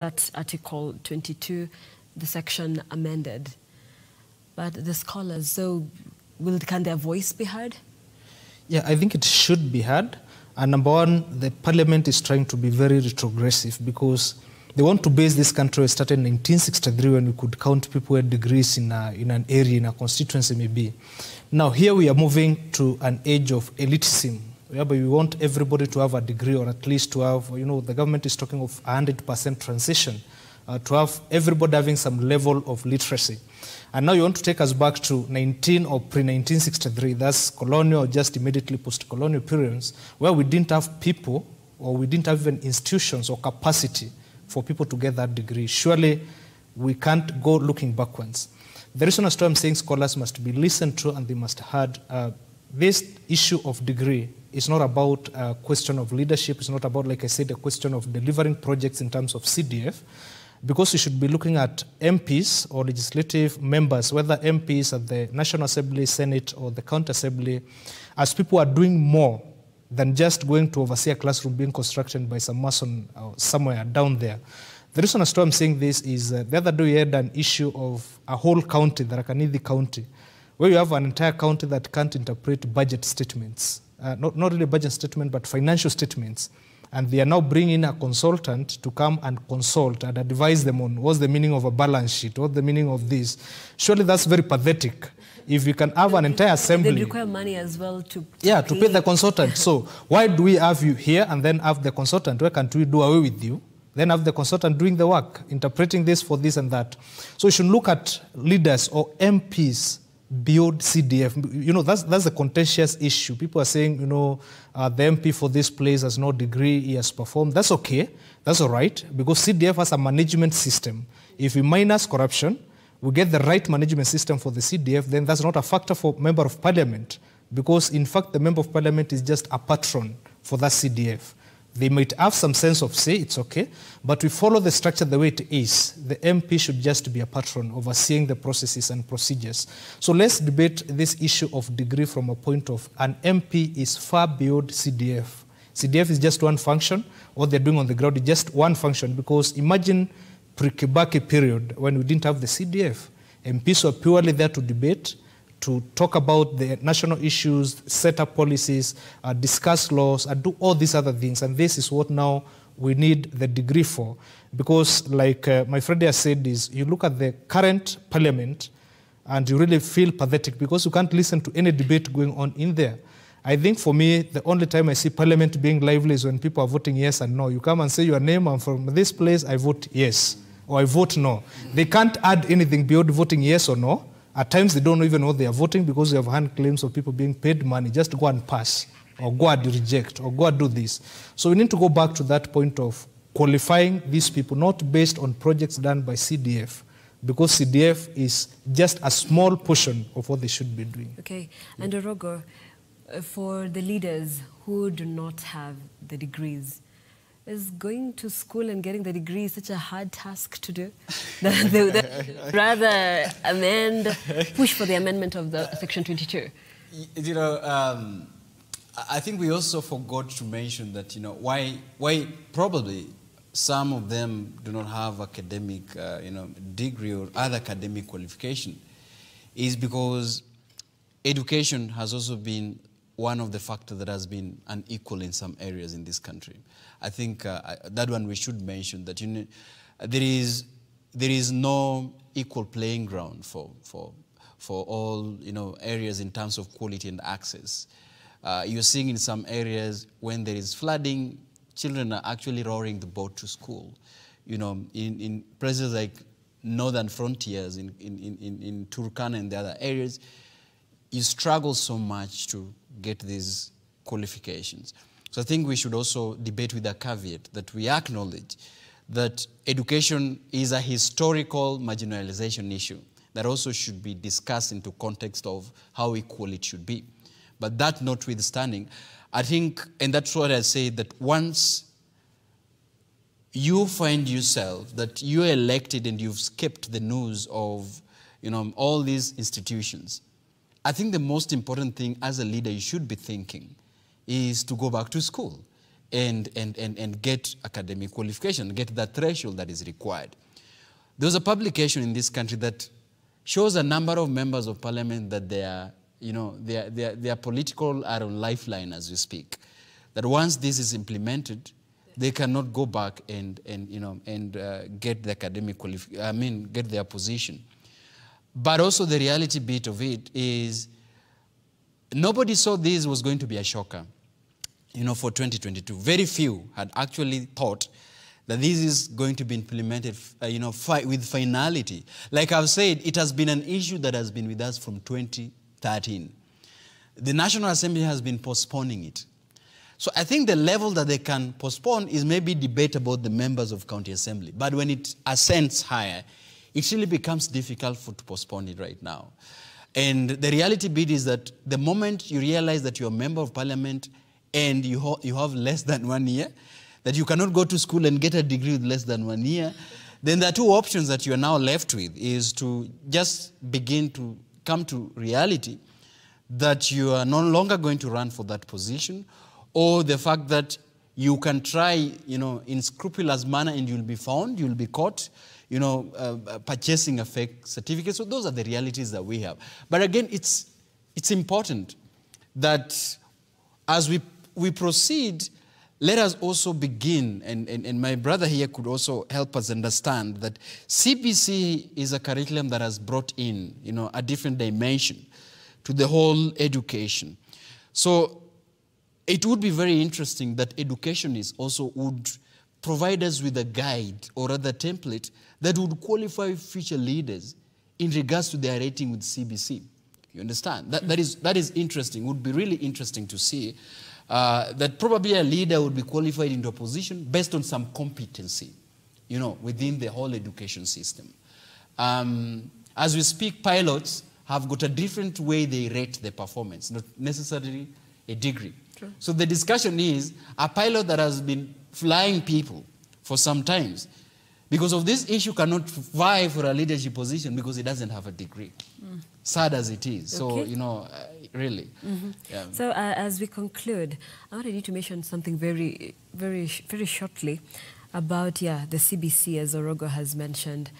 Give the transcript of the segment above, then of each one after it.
that Article 22, the section amended. But the scholars, so can their voice be heard? Yeah, I think it should be heard. And number one, the parliament is trying to be very retrogressive because they want to base this country where it started in 1963 when we could count people with degrees in an area, in a constituency maybe. Now here we are moving to an age of elitism, whereby we want everybody to have a degree or at least to have, the government is talking of 100% transition, to have everybody having some level of literacy. And now you want to take us back to pre-1963, that's colonial or just immediately post-colonial periods, where we didn't have people or we didn't have even institutions or capacity for people to get that degree. Surely we can't go looking backwards. The reason as to I'm saying scholars must be listened to and they must be heard. This issue of degree is not about a question of leadership. It's not about, like I said, a question of delivering projects in terms of CDF. Because we should be looking at MPs or legislative members, whether MPs at the National Assembly, Senate, or the County Assembly, as people are doing more than just going to oversee a classroom being constructed by some mason somewhere down there. The reason as to I'm saying this is the other day we had an issue of a whole county, the Rakanidi County, where you have an entire county that can't interpret budget statements. Not really budget statements, but financial statements. And they are now bringing a consultant to come and consult and advise them on what's the meaning of a balance sheet, what's the meaning of this. Surely that's very pathetic. If you can have an entire assembly... They require money as well to pay the consultant. So why do we have you here and then have the consultant? Why can't we do away with you? Then have the consultant doing the work, interpreting this for this and that. So you should look at leaders or MPs beyond CDF. That's a contentious issue. People are saying, the MP for this place has no degree, he has performed. That's okay. That's all right, because CDF has a management system. If we minus corruption, we get the right management system for the CDF, then that's not a factor for Member of Parliament, because in fact the Member of Parliament is just a patron for that CDF. They might have some sense of say, it's okay, but we follow the structure the way it is. The MP should just be a patron overseeing the processes and procedures. So let's debate this issue of degree from a point of an MP is far beyond CDF. CDF is just one function. What they're doing on the ground is just one function, because imagine pre-Kibaki period when we didn't have the CDF. MPs were purely there to debate, to talk about the national issues, set up policies, discuss laws, and do all these other things. And this is what now we need the degree for. Because like my friend here said, is you look at the current parliament and you really feel pathetic because you can't listen to any debate going on in there. I think for me, the only time I see parliament being lively is when people are voting yes and no. You come and say your name, and from this place I vote yes, or I vote no. They can't add anything beyond voting yes or no. At times, they don't even know they are voting because they have hand claims of people being paid money. Just go and pass, or go and reject, or go and do this. So we need to go back to that point of qualifying these people, not based on projects done by CDF, because CDF is just a small portion of what they should be doing. Okay. And Orogo, for the leaders who do not have the degrees, is going to school and getting the degree such a hard task to do? Rather push for the amendment of the Section 22. I think we also forgot to mention that, why probably some of them do not have academic, degree or other academic qualification is because education has also been one of the factors that has been unequal in some areas in this country. I think that one we should mention, that there is no equal playing ground for all areas in terms of quality and access. You're seeing in some areas when there is flooding, children are actually rowing the boat to school. In places like northern frontiers, in Turkana and the other areas, you struggle so much to get these qualifications. So I think we should also debate with a caveat that we acknowledge that education is a historical marginalization issue that also should be discussed into context of how equal it should be. But that notwithstanding, I think, and that's what I say, that once you find yourself that you're elected and you've skipped the news of all these institutions, I think the most important thing as a leader you should be thinking is to go back to school and get academic qualification, get that threshold that is required. There was a publication in this country that shows a number of members of parliament that their political are on lifeline as we speak. That once this is implemented, they cannot go back and get the academic qualification, get their position. But also the reality bit of it is nobody saw this was going to be a shocker, for 2022. Very few had actually thought that this is going to be implemented, with finality. Like I've said, it has been an issue that has been with us from 2013. The National Assembly has been postponing it. So I think the level that they can postpone is maybe debate about the members of county assembly. But when it ascends higher, it really becomes difficult to postpone it right now. And the reality bit is that the moment you realize that you're a member of parliament and you have less than 1 year, that you cannot go to school and get a degree with less than 1 year, then there are two options that you are now left with, is to just begin to come to reality that you are no longer going to run for that position, or the fact that you can try, in scrupulous manner and you'll be found, you'll be caught, purchasing a fake certificate. So those are the realities that we have. But again, it's important that as we proceed, let us also begin, and my brother here could also help us understand that CBC is a curriculum that has brought in, a different dimension to the whole education. So it would be very interesting that educationists also would provide us with a guide or other template that would qualify future leaders in regards to their rating with CBC. You understand? That is interesting. It would be really interesting to see that probably a leader would be qualified into a position based on some competency, within the whole education system. As we speak, pilots have got a different way they rate their performance, not necessarily a degree. True. So the discussion is a pilot that has been flying people for some times, because of this issue, cannot vie for a leadership position because he doesn't have a degree. Sad as it is. Okay. So, really. Yeah. So as we conclude, I wanted you to mention something very, very, very shortly about, the CBC, as Orogo has mentioned,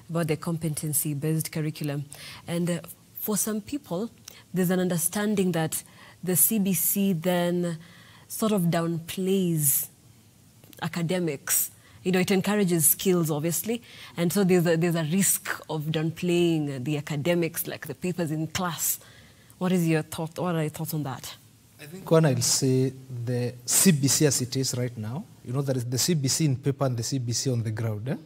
about the competency-based curriculum. And for some people, there's an understanding that the CBC then sort of downplays academics. It encourages skills, obviously, and so there's a risk of downplaying the academics, like the papers in class. What are your thoughts on that? I think when I'll say the CBC as it is right now, there is the CBC in paper and the CBC on the ground.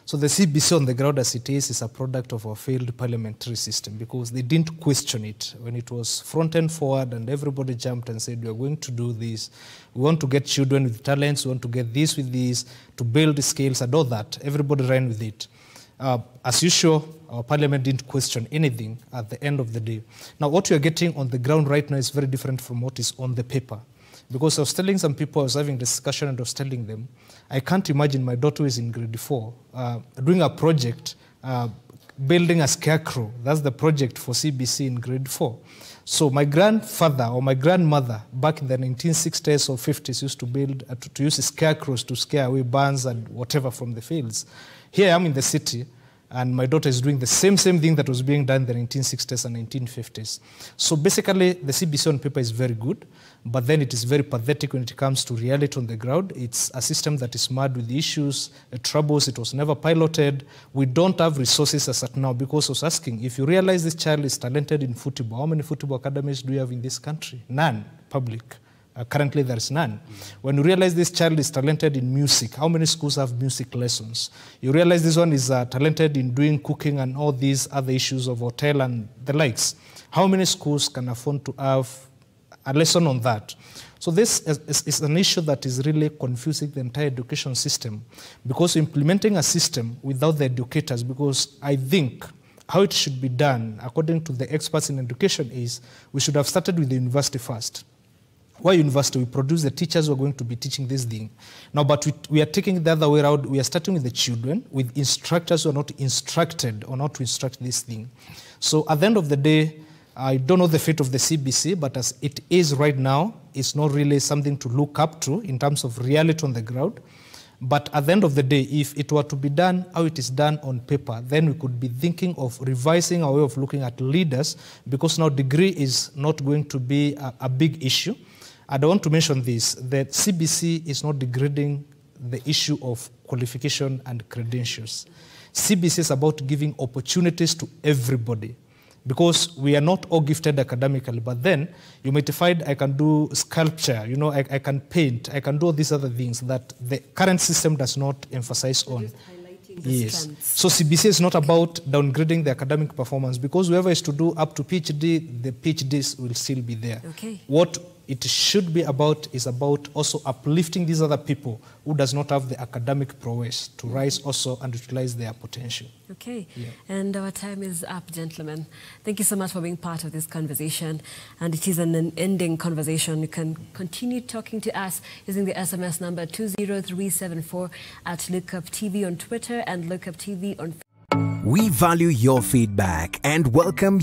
So the CBC on the ground as it is a product of our failed parliamentary system, because they didn't question it when it was front and forward and everybody jumped and said, we are going to do this. We want to get children with talents. We want to get this with this, to build skills and all that. Everybody ran with it. As usual, our parliament didn't question anything at the end of the day. Now, what we are getting on the ground right now is very different from what is on the paper. Because I was telling some people, I was having a discussion and I was telling them, I can't imagine my daughter who is in grade 4 doing a project, building a scarecrow. That's the project for CBC in grade 4. So my grandfather or my grandmother back in the 1960s or 50s used to build, to use scarecrows to scare away burns and whatever from the fields. Here I am in the city, and my daughter is doing the same thing that was being done in the 1960s and 1950s. So basically, the CBC on paper is very good, but then it is very pathetic when it comes to reality on the ground. It's a system that is mad with issues, troubles. It was never piloted. We don't have resources as at now, because I was asking, if you realize this child is talented in football, how many football academies do you have in this country? None, public. Currently, there is none. When you realize this child is talented in music, how many schools have music lessons? You realize this one is talented in doing cooking and all these other issues of hotel and the likes. How many schools can afford to have a lesson on that? So this is an issue that is really confusing the entire education system, because implementing a system without the educators, because I think how it should be done, according to the experts in education, is we should have started with the university first. Why university? We produce the teachers who are going to be teaching this thing. Now, but we are taking it the other way around. We are starting with the children, with instructors who are not instructed on how to instruct this thing. So at the end of the day, I don't know the fate of the CBC, but as it is right now, is not really something to look up to in terms of reality on the ground. But at the end of the day, if it were to be done how it is done on paper, then we could be thinking of revising our way of looking at leaders, because now degree is not going to be a big issue. And I want to mention this, that CBC is not degrading the issue of qualification and credentials. CBC is about giving opportunities to everybody, because we are not all gifted academically, but then you might find I can do sculpture, you know, I can paint, I can do all these other things that the current system does not emphasize on. Yes. So CBC is not about downgrading the academic performance, because whoever is to do up to PhD, the PhDs will still be there. Okay. What it should be about is about also uplifting these other people who does not have the academic prowess to rise also and utilize their potential. Okay. Yeah. And our time is up, gentlemen. Thank you so much for being part of this conversation. And it is an unending conversation. You can continue talking to us using the SMS number 20374 at LookUpTV on Twitter and LookUpTV on Facebook. We value your feedback and welcome